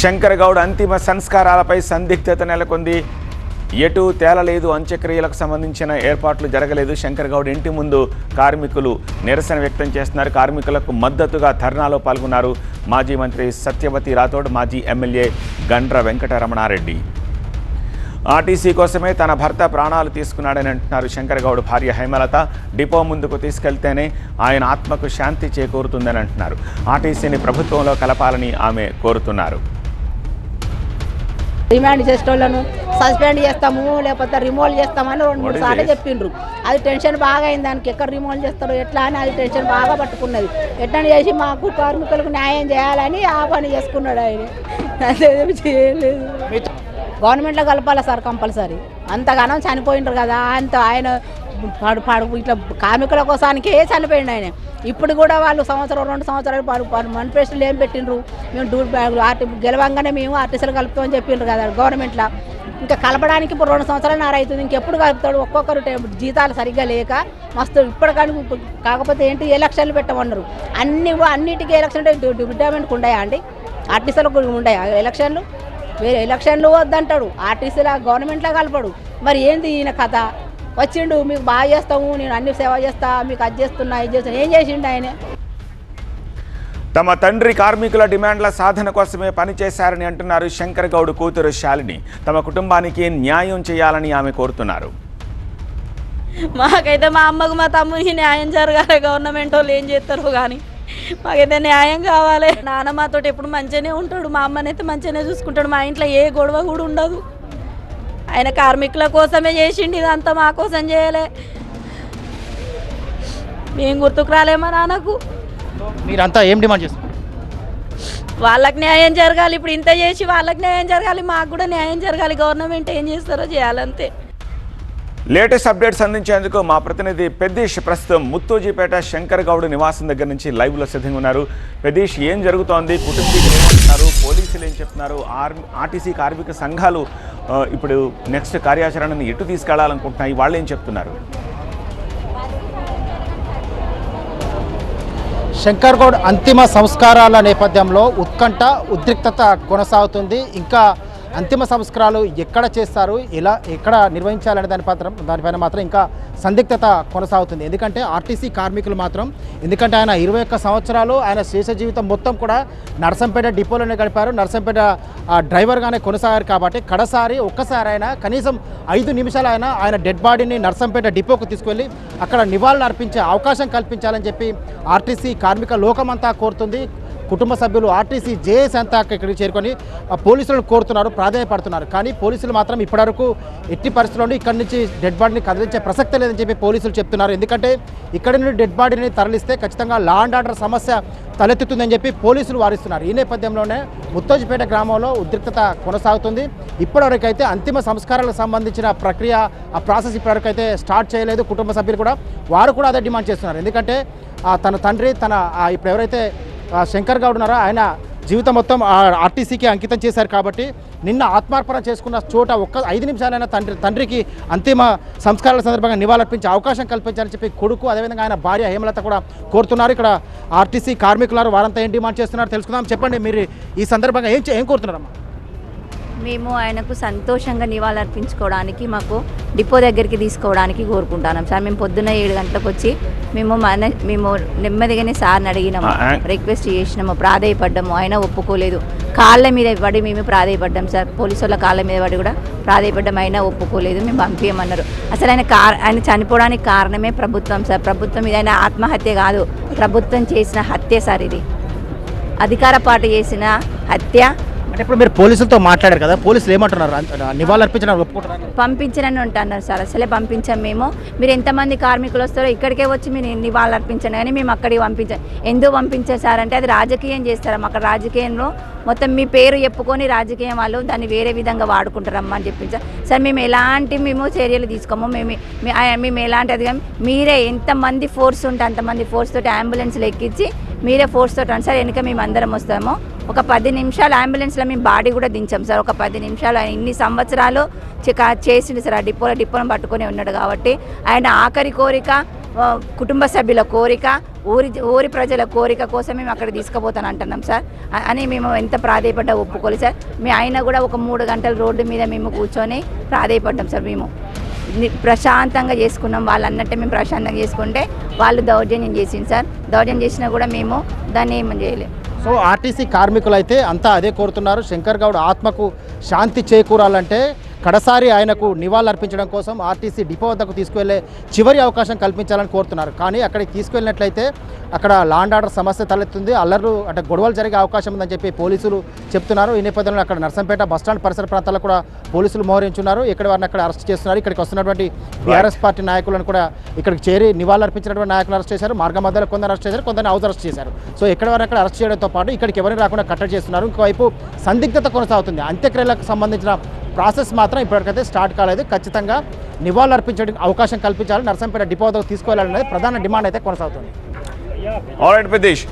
శంకర్ గౌడ్ అంతిమ సంస్కారాలపై సందిగ్ధత నెలకొంది. ఎటు తేలలేదు. అంత్యక్రియలకు సంబంధించిన ఏర్పాట్లు జరగలేదు. శంకర్ గౌడ్ ఇంటి ముందు కార్మికులు నిరసన వ్యక్తం చేస్తున్నారు. కార్మికులకు మద్దతుగా ధర్నాలో పాల్గొన్నారు మాజీ మంత్రి సత్యవతి రాథోడ్, మాజీ ఎమ్మెల్యే గండ్ర వెంకటరమణారెడ్డి. ఆర్టీసీ కోసమే తన భర్త ప్రాణాలు తీసుకున్నాడని అంటున్నారు శంకర్ గౌడ్ భార్య హేమలత. డిపో ముందుకు తీసుకెళ్తేనే ఆయన ఆత్మకు శాంతి చేకూరుతుందని అంటున్నారు. ఆర్టీసీని ప్రభుత్వంలో కలపాలని ఆమె కోరుతున్నారు. రిమాండ్ చేసేటోళ్ళను సస్పెండ్ చేస్తాము, లేకపోతే రిమూవ్ చేస్తామని 2-3 సార్లు చెప్పిండ్రు. అది టెన్షన్ బాగా అయింది. దానికి ఎక్కడ రిమూవ్ చేస్తారు ఎట్లా అని అది టెన్షన్ బాగా పట్టుకున్నది. ఎట్లా చేసి మాకు కార్మికులకు న్యాయం చేయాలని ఆ పని చేసుకున్నాడు ఆయన. అదేమి చేయలేదు. గవర్నమెంట్లో కలపాలి సార్ కంపల్సరీ. అంతగానో చనిపోయిండ్రు కదా, అంత ఆయన ఇట్లా కార్మికుల కోసానికే చనిపోయిండు ఆయన. ఇప్పుడు కూడా వాళ్ళు 1-2 సంవత్సరాలు మేనిఫెస్టోలు ఏం పెట్టిండ్రు, మేము గెలవంగానే మేము ఆర్టీసీలు కలుపుతామని చెప్పిండ్రు కదా గవర్నమెంట్లో. ఇంకా కలపడానికి ఇప్పుడు 2 సంవత్సరాలు అవుతుంది. ఇంకెప్పుడు కలుపుతాడు? ఒక్కొక్కరు జీతాలు సరిగ్గా లేక మస్తు ఇప్పటికని. కాకపోతే ఏంటి, ఎలక్షన్లు పెట్టమన్నారు. అన్నిటికీ ఎలక్షన్ డిపార్ట్మెంట్కి ఉన్నాయా అండి? ఆర్టీసీలకు ఉన్నాయా ఎలక్షన్లు? వేరే ఎలక్షన్లు వద్దంటాడు, ఆర్టీసీలా గవర్నమెంట్లో కలపడు. మరి ఏంది ఈయన కథ? వచ్చిండు మీకు బాగా చేస్తాము, నేను అన్ని సేవ చేస్తా, మీకు అది చేస్తున్నా ఇది చేస్తున్నా, ఏం చేసిండు ఆయన? తమ తండ్రి కార్మికుల డిమాండ్ల సాధన కోసమే పనిచేశారని అంటున్నారు శంకర్ గౌడ్ కూతురు శాలిని. తమ కుటుంబానికి న్యాయం చేయాలని ఆమె కోరుతున్నారు. మాకైతే మా అమ్మకు మా తమ్మునికి న్యాయం జరగాలి. గవర్నమెంట్ వాళ్ళు ఏం చేస్తారో కానీ మాకైతే న్యాయం కావాలి. నాన్న మాతో ఎప్పుడు మంచిగానే ఉంటాడు, మా అమ్మనైతే మంచిగానే చూసుకుంటాడు. మా ఇంట్లో ఏ గొడవ కూడా ఉండదు. ఆయన కార్మికుల కోసమే చేసిండు ఇదంతా, మా కోసం చేయలే. మేము గుర్తుకు రాలేమా నాన్నకు. మీరంతా ఏం డిమాండ్ చేస్తారు? వాళ్ళకి న్యాయం జరగాలి. ఇప్పుడు ఇంత చేసి వాళ్ళకి న్యాయం జరగాలి, మాకు కూడా న్యాయం జరగాలి. గవర్నమెంట్ ఏం చేస్తారో చేయాలంతే. లేటెస్ట్ అప్డేట్స్ అందించేందుకు మా ప్రతినిధి పెద్దీష్ ప్రస్తుతం ముత్తూజీపేట శంకర్ గౌడ్ నివాసం దగ్గర నుంచి లైవ్లో సిద్ధంగా ఉన్నారు. పెద్దీష్, ఏం జరుగుతోంది? కుటుంబీకులు ఏమంటున్నారు? పోలీసులు ఏం చెప్తున్నారు? ఆర్టీసీ కార్మిక సంఘాలు ఇప్పుడు నెక్స్ట్ కార్యాచరణను ఎటు తీసుకెళ్లాలనుకుంటున్నాయి? వాళ్ళు ఏం చెప్తున్నారు? శంకర్ గౌడ్ అంతిమ సంస్కారాల నేపథ్యంలో ఉత్కంఠ ఉద్రిక్తత కొనసాగుతుంది. ఇంకా అంతిమ సంస్కారాలు ఎక్కడ చేస్తారు, ఎక్కడ నిర్వహించాలనే దానిపైన మాత్రం ఇంకా సందిగ్ధత కొనసాగుతుంది. ఎందుకంటే ఆర్టీసీ కార్మికులు మాత్రం, ఎందుకంటే ఆయన 21 సంవత్సరాలు ఆయన శేష జీవితం మొత్తం కూడా నర్సంపేట డిపోలోనే గడిపారు, నర్సంపేట డ్రైవర్గానే కొనసాగారు. కాబట్టి ఒక్కసారి ఆయన కనీసం 5 నిమిషాలు ఆయన డెడ్ బాడీని నర్సంపేట డిపోకు తీసుకెళ్ళి అక్కడ నివాళులు అర్పించే అవకాశం కల్పించాలని చెప్పి ఆర్టీసీ కార్మిక లోకమంతా కోరుతుంది. కుటుంబ సభ్యులు ఆర్టీసీ జేఏసీ అంతా ఇక్కడికి చేరుకొని పోలీసులను కోరుతున్నారు, ప్రాధాన్యపడుతున్నారు. కానీ పోలీసులు మాత్రం ఇప్పటివరకు ఎట్టి పరిస్థితుల్లో ఇక్కడి నుంచి డెడ్ బాడీని కదిలించే ప్రసక్తే లేదని చెప్పి పోలీసులు చెప్తున్నారు. ఎందుకంటే ఇక్కడి నుండి డెడ్ బాడీని తరలిస్తే ఖచ్చితంగా లా అండ్ ఆర్డర్ సమస్య తలెత్తుతుందని చెప్పి పోలీసులు వారిస్తున్నారు. ఈ నేపథ్యంలోనే ముత్తోజిపేట గ్రామంలో ఉద్రిక్తత కొనసాగుతుంది. ఇప్పటివరకు అయితే అంతిమ సంస్కారాలకు సంబంధించిన ప్రక్రియ, ఆ ప్రాసెస్ ఇప్పటివరకు అయితే స్టార్ట్ చేయలేదు. కుటుంబ సభ్యులు కూడా వారు కూడా అదే డిమాండ్ చేస్తున్నారు. ఎందుకంటే తన తండ్రి ఇప్పుడు ఎవరైతే శంకర్ గౌడ్ ఉన్నారో ఆయన జీవితం మొత్తం ఆర్టీసీకి అంకితం చేశారు. కాబట్టి నిన్న ఆత్మార్పణ చేసుకున్న చోట 5 నిమిషాలైనా తండ్రికి అంతిమ సంస్కారాల సందర్భంగా నివాళులర్పించే అవకాశం కల్పించాలని చెప్పి కొడుకు, అదేవిధంగా ఆయన భార్య హేమలత కూడా కోరుతున్నారు. ఇక్కడ ఆర్టీసీ కార్మికులు వారంతా ఏం డిమాండ్ చేస్తున్నారు తెలుసుకుందాం. చెప్పండి, మీరు ఈ సందర్భంగా ఏం కోరుతున్నారమ్మా? మేము ఆయనకు సంతోషంగా నివాళులర్పించుకోవడానికి మాకు డిపో దగ్గరికి తీసుకోవడానికి కోరుకుంటున్నాం సార్. మేము పొద్దున్న 7 గంటలకు వచ్చి మేము నెమ్మదిగానే సార్ని అడిగినాము, రిక్వెస్ట్ చేసినాము, ప్రాధాయపడ్డాము. ఆయన ఒప్పుకోలేదు. కాళ్ళ మీద పడి మేము ప్రాధాయపడ్డాం సార్. పోలీసు వాళ్ళ కాళ్ళ మీద పడి కూడా ప్రాధాయపడ్డాం, అయినా ఒప్పుకోలేదు. మేము పంపించమన్నారు. అసలు ఆయన చనిపోవడానికి కారణమే ప్రభుత్వం సార్. ప్రభుత్వం ఇది ఆయన ఆత్మహత్య కాదు, ప్రభుత్వం చేసిన హత్య సార్. ఇది అధికార పార్టీ చేసిన హత్య. అంటే ఇప్పుడు మీరు పోలీసులతో మాట్లాడారు కదా, పోలీసులు ఏమంటున్నారు? నివాళులర్పించడానికి ఒప్పుకుంటున్నారు? పంపించనని ఉంటున్నారు సార్. అసలే పంపించాం మేము. మీరు ఎంతమంది కార్మికులు వస్తారో ఇక్కడికే వచ్చి మీరు నివాళులర్పించండి కానీ మేము అక్కడికి పంపించాం. ఎందుకు పంపించారు సార్ అంటే అది రాజకీయం చేస్తారమ్మా. అక్కడ రాజకీయంలో మొత్తం మీ పేరు చెప్పుకొని రాజకీయం వాళ్ళు దాన్ని వేరే విధంగా వాడుకుంటారమ్మా అని చెప్పించారు సార్. మేము చర్యలు తీసుకోము. మేము ఎలాంటి అది కానీ మీరే ఎంతమంది ఫోర్స్ ఉంటే అంతమంది ఫోర్స్ తోటి అంబులెన్స్లు ఎక్కించి మీరే ఫోర్స్ తోటి రండి సార్. వెనుక మేము అందరం వస్తాము. ఒక 10 నిమిషాలు అంబులెన్స్లో మేము బాడీ కూడా దించాం సార్. ఒక 10 నిమిషాలు ఆయన ఇన్ని సంవత్సరాలు చేసిండు సార్. ఆ డిపోలను పట్టుకొని ఉన్నాడు కాబట్టి ఆయన ఆఖరి కోరిక కుటుంబ సభ్యుల కోరిక, ఊరి ప్రజల కోరిక కోసం మేము అక్కడ తీసుకుపోతాను అంటున్నాం సార్. అని మేము ఎంత ప్రాధేయపడ్డా ఒప్పుకోలేదు సార్. మీ ఆయన కూడా ఒక 3 గంటలు రోడ్డు మీద మేము కూర్చొని ప్రాధేయపడ్డాం సార్. మేము ప్రశాంతంగా చేసుకున్నాం, వాళ్ళు అన్నట్టే మేము ప్రశాంతంగా చేసుకుంటే వాళ్ళు దౌర్జన్యం చేసింది సార్. దౌర్జన్యం చేసినా కూడా మేము దాన్ని ఏమని చేయలేము. సో ఆర్టీసీ కార్మికులు అయితే అంతా అదే కోరుతున్నారు. శంకర్ గౌడ్ ఆత్మకు శాంతి చేకూరాలంటే కడసారి ఆయనకు నివాళులర్పించడం కోసం ఆర్టీసీ డిపో వద్దకు తీసుకువెళ్ళే చివరి అవకాశం కల్పించాలని కోరుతున్నారు. కానీ అక్కడికి తీసుకువెళ్ళినట్లయితే అక్కడ లాండ్ ఆర్డర్ సమస్య తలెత్తుంది, అల్లర్లు అంటే గొడవలు జరిగే అవకాశం ఉందని చెప్పి పోలీసులు చెప్తున్నారు. ఈ నేపథ్యంలో అక్కడ నర్సంపేట బస్టాండ్ పరిసర ప్రాంతాల్లో కూడా పోలీసులు మోహరించున్నారు. ఇక్కడ వారిని అక్కడ అరెస్ట్ చేస్తున్నారు. ఇక్కడికి వస్తున్నటువంటి టీఆర్ఎస్ పార్టీ నాయకులను కూడా ఇక్కడికి చేరి నివాళులర్పించినటువంటి నాయకులు అరెస్ట్ చేశారు. మార్గ మధ్యలో కొందరు అరెస్ట్ చేశారు, కొందరిని హౌస్ అరెస్ట్ చేశారు. సో ఎక్కడ వారు అక్కడ అరెస్ట్ చేయడంతో పాటు ఇక్కడికి ఎవరిని రాకుండా కట్టడి చేస్తున్నారు. ఇంకోవైపు సందిగ్ధత కొనసాగుతుంది. అంత్యక్రియలకు సంబంధించిన ప్రాసెస్ మాత్రం ఇప్పటికైతే స్టార్ట్ కాలేదు. ఖచ్చితంగా నివాళులు అర్పించడానికి అవకాశం కల్పించాలి, నర్సంపేట డిపో తీసుకెళ్లాలనేది ప్రధాన డిమాండ్ అయితే కొనసాగుతుంది. ఆల్రైట్ ప్రదేశ్.